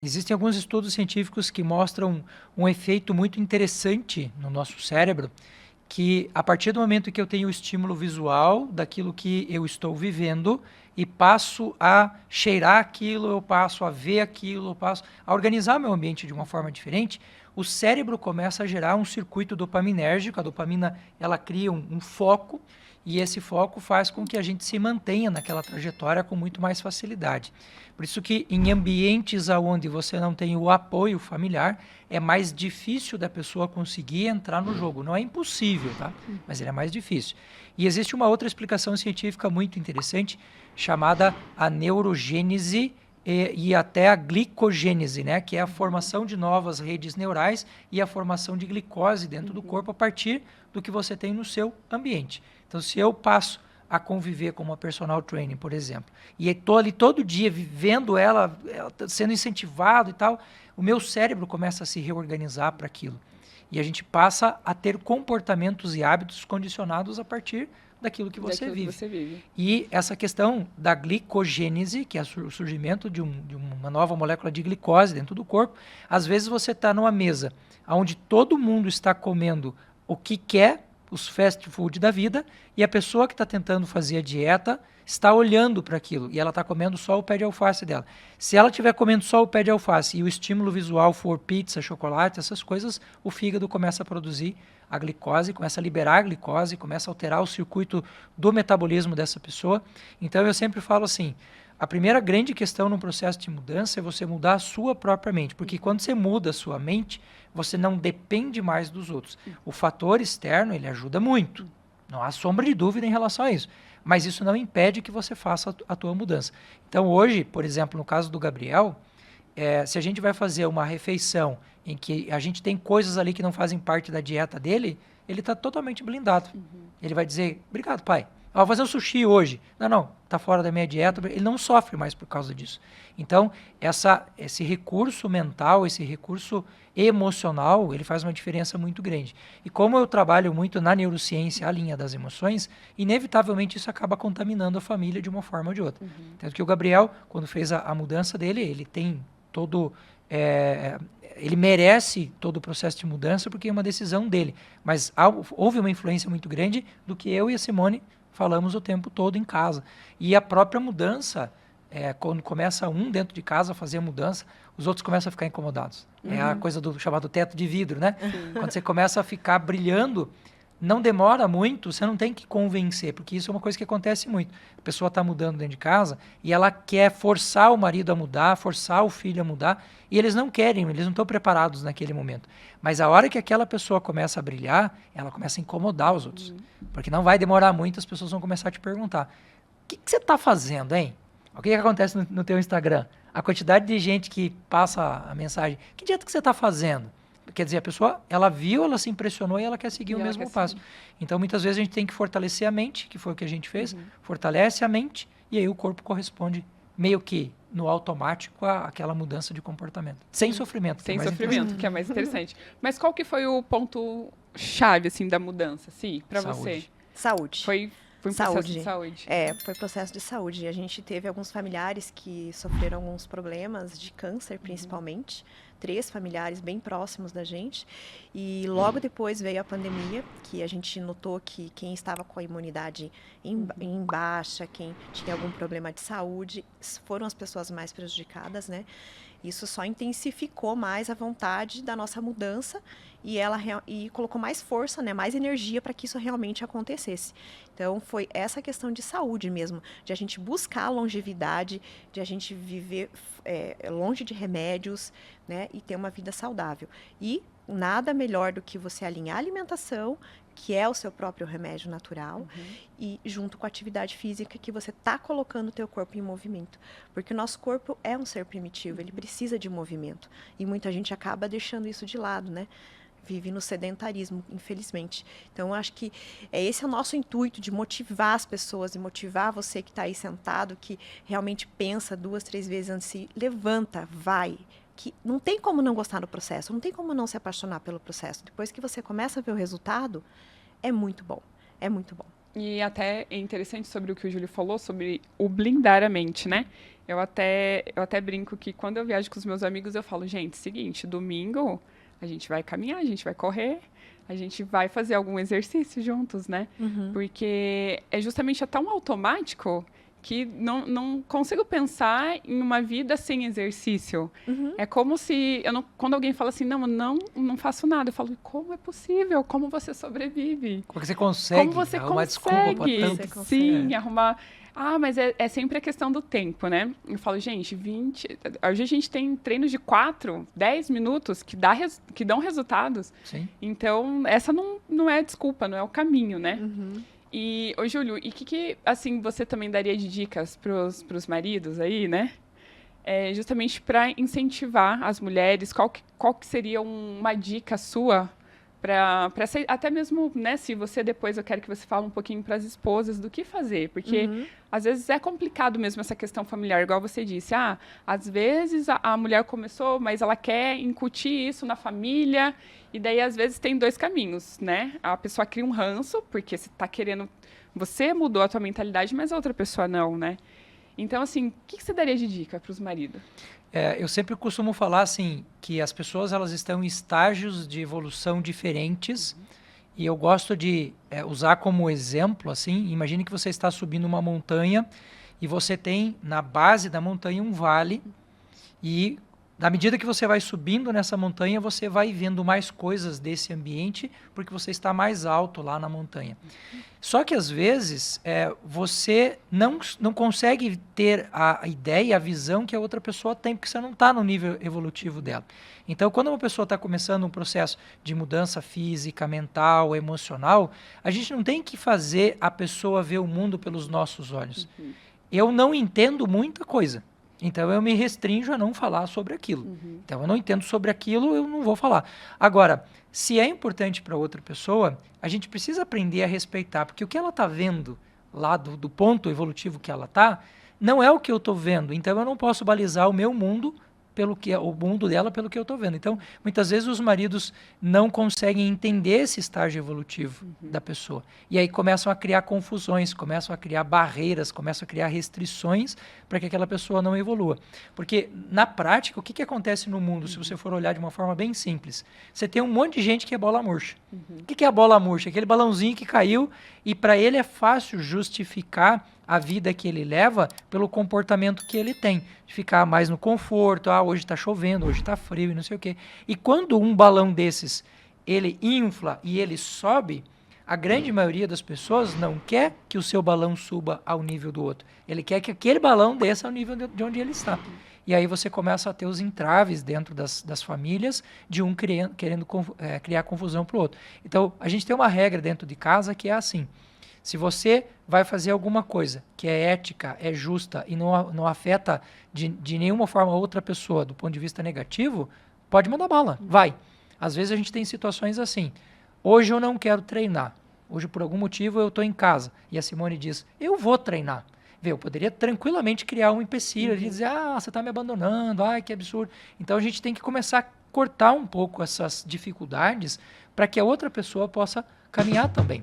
Existem alguns estudos científicos que mostram um efeito muito interessante no nosso cérebro, que a partir do momento que eu tenho o estímulo visual daquilo que eu estou vivendo e passo a cheirar aquilo, eu passo a ver aquilo, eu passo a organizar meu ambiente de uma forma diferente, o cérebro começa a gerar um circuito dopaminérgico. A dopamina, ela cria um foco, e esse foco faz com que a gente se mantenha naquela trajetória com muito mais facilidade. Por isso que em ambientes onde você não tem o apoio familiar, é mais difícil da pessoa conseguir entrar no jogo. Não é impossível, tá? Mas ele é mais difícil. E existe uma outra explicação científica muito interessante, chamada a neurogênese e até a glicogênese, né? Que é a formação de novas redes neurais e a formação de glicose dentro do corpo a partir do que você tem no seu ambiente. Então, se eu passo a conviver com uma personal trainer, por exemplo, e estou ali todo dia vivendo ela sendo incentivado e tal, o meu cérebro começa a se reorganizar para aquilo. E a gente passa a ter comportamentos e hábitos condicionados a partir daquilo que você vive. E essa questão da glicogênese, que é o surgimento de uma nova molécula de glicose dentro do corpo, às vezes você está numa mesa onde todo mundo está comendo o que quer, os fast food da vida, e a pessoa que está tentando fazer a dieta está olhando para aquilo e ela está comendo só o pé de alface dela. Se ela estiver comendo só o pé de alface e o estímulo visual for pizza, chocolate, essas coisas, o fígado começa a produzir a glicose, começa a liberar a glicose, começa a alterar o circuito do metabolismo dessa pessoa. Então eu sempre falo assim, a primeira grande questão no processo de mudança é você mudar a sua própria mente, porque quando você muda a sua mente, você não depende mais dos outros. O fator externo, ele ajuda muito, não há sombra de dúvida em relação a isso, mas isso não impede que você faça a tua mudança. Então hoje, por exemplo, no caso do Gabriel, se a gente vai fazer uma refeição em que a gente tem coisas ali que não fazem parte da dieta dele, ele está totalmente blindado. Ele vai dizer, obrigado, pai. Vou fazer um sushi hoje. Não, está fora da minha dieta. Ele não sofre mais por causa disso. Então, esse recurso mental, esse recurso emocional, ele faz uma diferença muito grande. E como eu trabalho muito na neurociência, a linha das emoções, inevitavelmente isso acaba contaminando a família de uma forma ou de outra. Tanto que o Gabriel, quando fez a mudança dele, ele tem todo... ele merece todo o processo de mudança porque é uma decisão dele. Mas houve uma influência muito grande do que eu e a Simone falamos o tempo todo em casa. E a própria mudança, quando começa um dentro de casa a fazer a mudança, os outros começam a ficar incomodados. É a coisa do chamado teto de vidro, né? Quando você começa a ficar brilhando, não demora muito, você não tem que convencer, porque isso é uma coisa que acontece muito. A pessoa está mudando dentro de casa e ela quer forçar o marido a mudar, forçar o filho a mudar, e eles não querem, eles não estão preparados naquele momento. Mas a hora que aquela pessoa começa a brilhar, ela começa a incomodar os outros. Porque não vai demorar muito, as pessoas vão começar a te perguntar, o que você está fazendo, hein? O que acontece no teu Instagram? A quantidade de gente que passa a mensagem, que dieta que você está fazendo? Quer dizer, a pessoa, ela viu, ela se impressionou e ela quer seguir o mesmo passo. Então, muitas vezes a gente tem que fortalecer a mente, que foi o que a gente fez, fortalece a mente e aí o corpo corresponde meio que no automático àquela mudança de comportamento. Sem sofrimento. Sem sofrimento, que é mais interessante. Mas qual que foi o ponto-chave, assim, da mudança, para você? Saúde. Foi um processo de saúde. Foi processo de saúde. A gente teve alguns familiares que sofreram alguns problemas de câncer, principalmente. 3 familiares bem próximos da gente. E logo depois veio a pandemia, que a gente notou que quem estava com a imunidade em baixa, quem tinha algum problema de saúde, foram as pessoas mais prejudicadas, né? Isso só intensificou mais a vontade da nossa mudança e colocou mais força, né, mais energia para que isso realmente acontecesse. Então, foi essa questão de saúde mesmo, de a gente buscar longevidade, de a gente viver longe de remédios, né, e ter uma vida saudável. E nada melhor do que você alinhar a alimentação, que é o seu próprio remédio natural, e junto com a atividade física que você está colocando o teu corpo em movimento. Porque o nosso corpo é um ser primitivo, ele precisa de movimento. E muita gente acaba deixando isso de lado, né? Vive no sedentarismo, infelizmente. Então, eu acho que esse é o nosso intuito, de motivar as pessoas, e motivar você que está aí sentado, que realmente pensa 2, 3 vezes antes de se levanta, vai. Que não tem como não gostar do processo, não tem como não se apaixonar pelo processo. Depois que você começa a ver o resultado, é muito bom, é muito bom. E até é interessante sobre o que o Júlio falou, sobre o blindar a mente, né? Eu até brinco que quando eu viajo com os meus amigos, eu falo, gente, seguinte, domingo a gente vai caminhar, a gente vai correr, a gente vai fazer algum exercício juntos, né? Porque é justamente até um automático que não consigo pensar em uma vida sem exercício. É como se... quando alguém fala assim, não faço nada, eu falo, como é possível? Como você sobrevive? Como você consegue Como você arrumar consegue? desculpa para tanto? Sim, arrumar... mas é sempre a questão do tempo, né? Eu falo, gente, hoje a gente tem treinos de 4, 10 minutos que dão resultados. Sim. Então, essa não é a desculpa, não é o caminho, né? E, ô Júlio, e que assim, você também daria de dicas pros maridos aí, né? Justamente para incentivar as mulheres, qual que seria uma dica sua para até mesmo, né, se você depois eu quero que você fale um pouquinho para as esposas do que fazer, porque às vezes é complicado mesmo essa questão familiar, igual você disse, às vezes a mulher começou, mas ela quer incutir isso na família, e daí às vezes tem 2 caminhos, né? A pessoa cria um ranço, porque você mudou a tua mentalidade, mas a outra pessoa não, né? Então, assim, o que você daria de dica para os maridos? Eu sempre costumo falar assim, que as pessoas elas estão em estágios de evolução diferentes, e eu gosto de usar como exemplo, assim, imagine que você está subindo uma montanha e você tem na base da montanha um vale, e na medida que você vai subindo nessa montanha, você vai vendo mais coisas desse ambiente, porque você está mais alto lá na montanha. Só que, às vezes, você não consegue ter a ideia, a visão que a outra pessoa tem, porque você não está no nível evolutivo dela. Então, quando uma pessoa está começando um processo de mudança física, mental, emocional, a gente não tem que fazer a pessoa ver o mundo pelos nossos olhos. Eu não entendo muita coisa. Então, eu me restringo a não falar sobre aquilo. Então, eu não entendo sobre aquilo, eu não vou falar. Agora, se é importante para outra pessoa, a gente precisa aprender a respeitar, porque o que ela está vendo lá do ponto evolutivo que ela está, não é o que eu estou vendo. Então, eu não posso balizar o meu mundo o mundo dela pelo que eu estou vendo. Então, muitas vezes os maridos não conseguem entender esse estágio evolutivo da pessoa. E aí começam a criar confusões, começam a criar barreiras, começam a criar restrições para que aquela pessoa não evolua. Porque, na prática, o que acontece no mundo, se você for olhar de uma forma bem simples? Você tem um monte de gente que é bola murcha. O que é a bola murcha? Aquele balãozinho que caiu e para ele é fácil justificar a vida que ele leva pelo comportamento que ele tem, de ficar mais no conforto, hoje está chovendo, hoje está frio e não sei o quê. E quando um balão desses, ele infla e ele sobe, a grande maioria das pessoas não quer que o seu balão suba ao nível do outro. Ele quer que aquele balão desça ao nível de onde ele está. E aí você começa a ter os entraves dentro das famílias, de um querendo criar confusão para o outro. Então, a gente tem uma regra dentro de casa que é assim: se você vai fazer alguma coisa que é ética, é justa e não afeta de nenhuma forma outra pessoa do ponto de vista negativo, pode mandar bala, vai. Às vezes a gente tem situações assim: hoje eu não quero treinar, hoje por algum motivo eu estou em casa, e a Simone diz, eu vou treinar. Eu poderia tranquilamente criar um empecilho, de dizer, você está me abandonando, que absurdo. Então a gente tem que começar a cortar um pouco essas dificuldades para que a outra pessoa possa caminhar também.